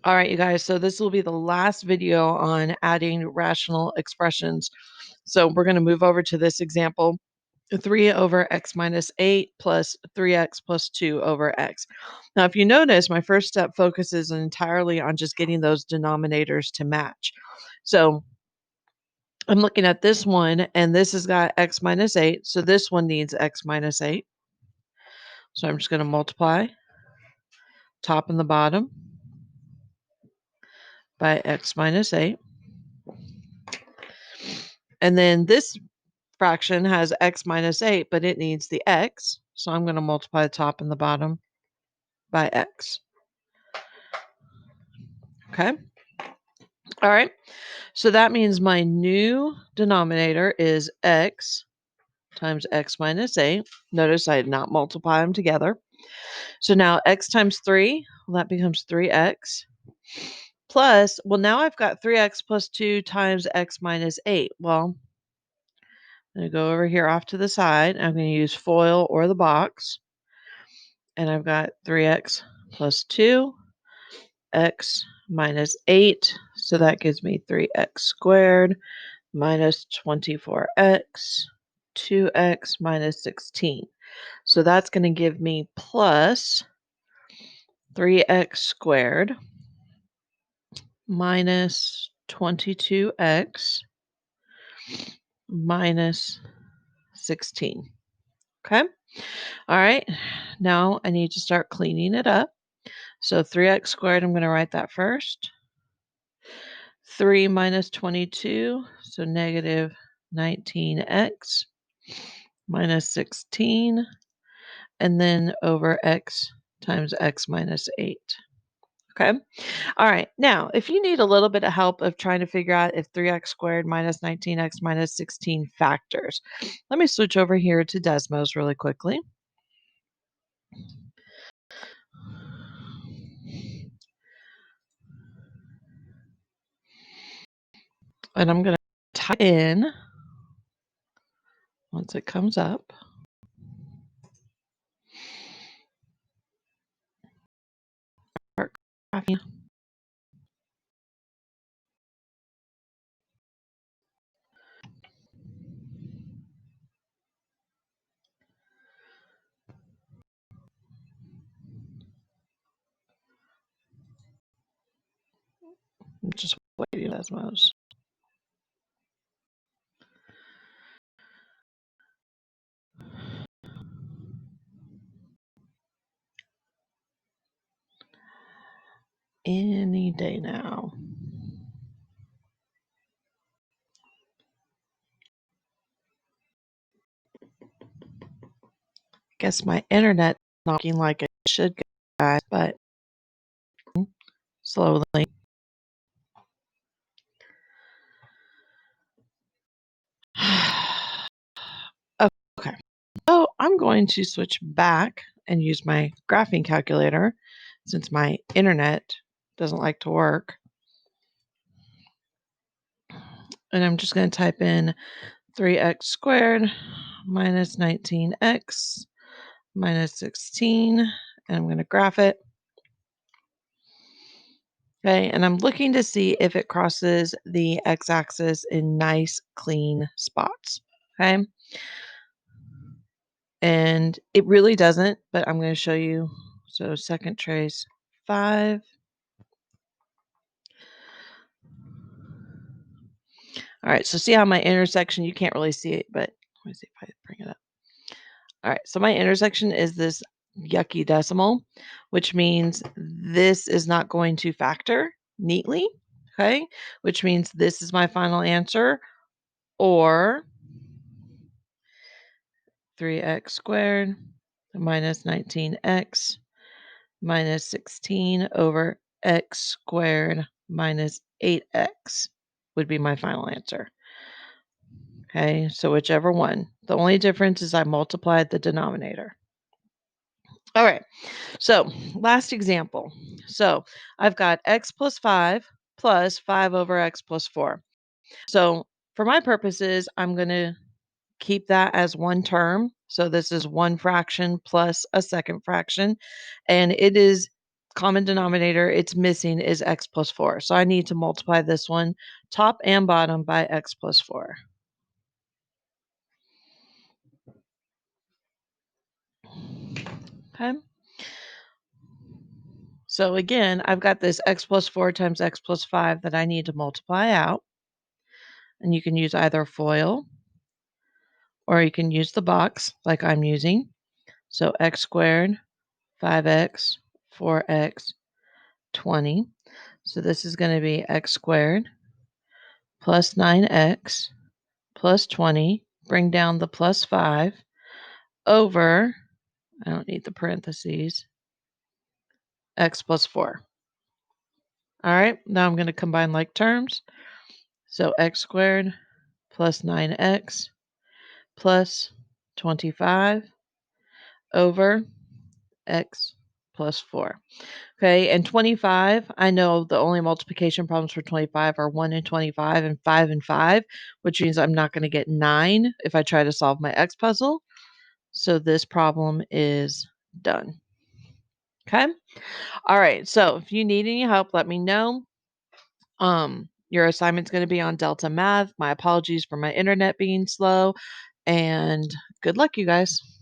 All right, you guys, so this will be the last video on adding rational expressions. So we're going to move over to this example, 3 over x minus 8 plus 3x plus 2 over x. Now, if you notice, my first step focuses entirely on just getting those denominators to match. So I'm looking at this one, and this has got x minus 8, so this one needs x minus 8. So I'm just going to multiply top and the bottom by x minus 8. And then this fraction has x minus 8, but it needs the x. So I'm going to multiply the top and the bottom by x. Okay. All right. So that means my new denominator is x times x minus 8. Notice I did not multiply them together. So now x times 3, well, that becomes 3x. Plus, well, now I've got 3x plus 2 times x minus 8. Well, I'm going to go over here off to the side. I'm going to use FOIL or the box. And I've got 3x plus 2, x minus 8. So that gives me 3x squared minus 24x, 2x minus 16. So that's going to give me plus 3x squared minus 22x minus 16. Okay. All right. Now I need to start cleaning it up. So 3x squared, I'm going to write that first. 3 minus 22, so negative 19x minus 16, and then over x times x minus 8. Okay. All right. Now, if you need a little bit of help of trying to figure out if 3x squared minus 19x minus 16 factors, let me switch over here to Desmos really quickly. And I'm going to type in once it comes up. I'm just waiting Desmos. Any day now. Guess my internet not working like it should, guys, but slowly. Okay. So I'm going to switch back and use my graphing calculator since my internet doesn't like to work. And I'm just going to type in 3x squared minus 19x minus 16, and I'm going to graph it. Okay, and I'm looking to see if it crosses the x-axis in nice, clean spots. Okay, and it really doesn't, but I'm going to show you. So second trace 5. All right, so see how my intersection, you can't really see it, but let me see if I bring it up. All right, so my intersection is this yucky decimal, which means this is not going to factor neatly, okay? Which means this is my final answer, or 3x squared minus 19x minus 16 over x squared minus 8x would be my final answer. Okay, so whichever one. The only difference is I multiplied the denominator. All right, so last example. So I've got x plus 5 plus 5 over x plus 4. So for my purposes, I'm going to keep that as one term. So this is one fraction plus a second fraction, and it is common denominator it's missing is x plus 4. So I need to multiply this one top and bottom by x plus 4. Okay. So again, I've got this x plus 4 times x plus 5 that I need to multiply out. And you can use either FOIL or you can use the box like I'm using. So x squared, 5x, 4x, 20. So this is going to be x squared plus 9x plus 20. Bring down the plus 5 over, I don't need the parentheses, x plus 4. All right, now I'm going to combine like terms. So x squared plus 9x plus 25 over x plus 4. Okay, and 25, I know the only multiplication problems for 25 are 1 and 25 and 5 and 5, which means I'm not going to get 9 if I try to solve my x puzzle. So this problem is done. Okay. All right. So if you need any help, let me know. Your assignment's going to be on Delta Math. My apologies for my internet being slow, and good luck, you guys.